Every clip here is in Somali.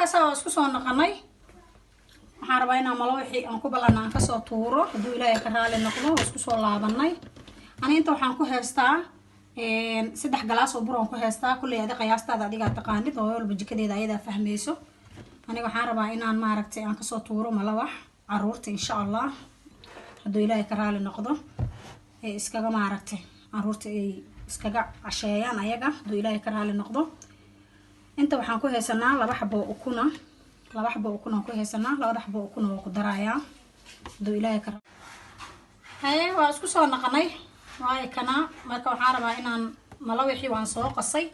كاسا اسكو سو نقناي waxaan rabaa inaan malo wixii aan ku balanaan ka soo tuuro haduu ilaahay ka raali noqdo isku soo laabanay ani inta waxaan ku heystaa 3 galaas oo bur aan ku heystaa kulli aad qiyaastada adiga taqaanid oo walba jikadeeda ayada fahmeyso aniga waxaan rabaa inaan maaragtay aan ka soo tuuro malo wax caruurta insha Allah haduu ilaahay ka raali noqdo iskaga maaragtay caruurta ay iskaga casheeyaan ayaga haduu ilaahay ka raali noqdo inta waxaan ku heysanaa 2 xabo ukuna 2 xabo ukuna ku heysanaa 2 xabo ukuna oo ku daraaya haduu ilaahay ka haye waa isku soo naqanay waay kana marka waxaan rabaa inaan malo wixii waan soo qasay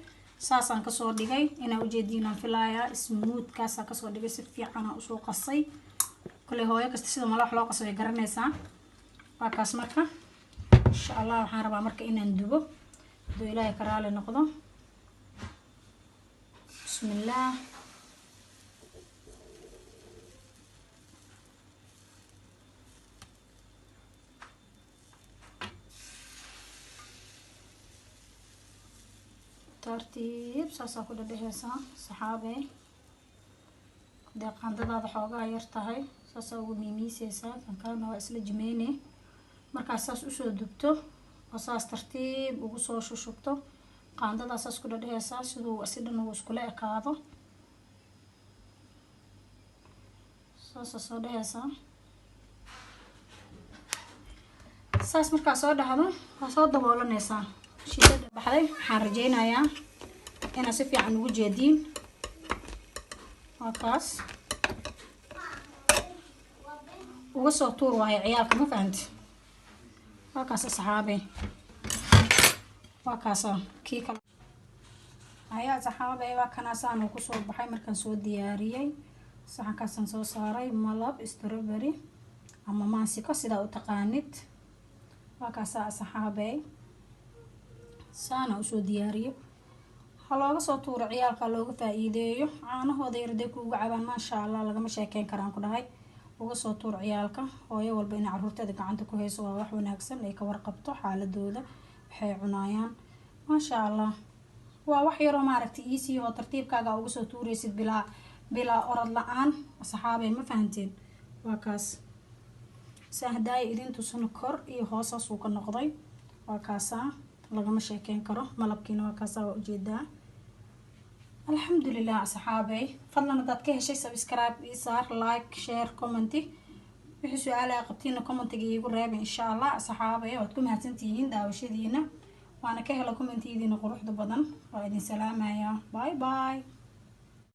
saasaan ka soo dhigay inaan ujeedina filaaya smooth kaas ka soo dhigay si fiican oo soo qasay kulli hooyo kasta sida malo wax loo qaso ay garanaysaa waa kaas marka insha Allah waxaan rabaa marka inaan dubo haduu ilaahay ka raali noqdo bismillah tartiib saasa ku dhadhaysaa saxaabe deeqaandadaada xoogaa yar tahay saasa ugu miimiisaysaa kankaana waa isla jimeene markaas saas usoo dubto oo saas tartiib ugu soo shushubto qaandadaas saas ku dhadhaysaa siduu si dhan uu iskula ekaado saasa soo dhahaysaa saas markaa soo dhahdo waa soo daboolanaysaa shiidada baxday waxaan rajeynayaa inaan si fiican ugu jeediin waa kaas uga soo tuur waayo ciyaalka ma fahanti waa kaas saxaabe waa kaas kii kale ayaa saxaabe waa kanaasaan uu ku soo baxay markaan soo diyaariyay saxankaasaan soo saaray malab strawberry ama maansiko sidaa u taqaanid waa kaas saxaabe saana usoo diyaariyo halooga soo tuuro ciyaalka looga faa'iideeyo caanahooda yarday kuugu cabaan maasha Allah lagama sheekeyn karaan ku dhahay uga soo tuuro ciyaalka hooyo walba in caruurteeda gacanta ku hayso waa wax wanaagsan ay ka warqabto xaaladooda waxay cunayaan maasha Allah waa wax yar oo maaragtay easy oo tartiibkaaga uga soo tuuraysid bilaa orod la'aan saxaabay ma fahanteen waa kaas sahdaay idin tusno kor iyo hoos uu ka noqday waa kaasa lagama sheekeyn karo malabkiina waa kaasa waa ujeedaa alxamdulillah asxaabay fadlan hadaad ka heshay subscribe isaar like share comment wixii su'aalaha qabtiina commentiga iigu reeb insha Allah asxaabay waad ku mahadsantihiin daawashadiina waana ka helo commentidiina quruxda badan waa idin salaamayaa bye bye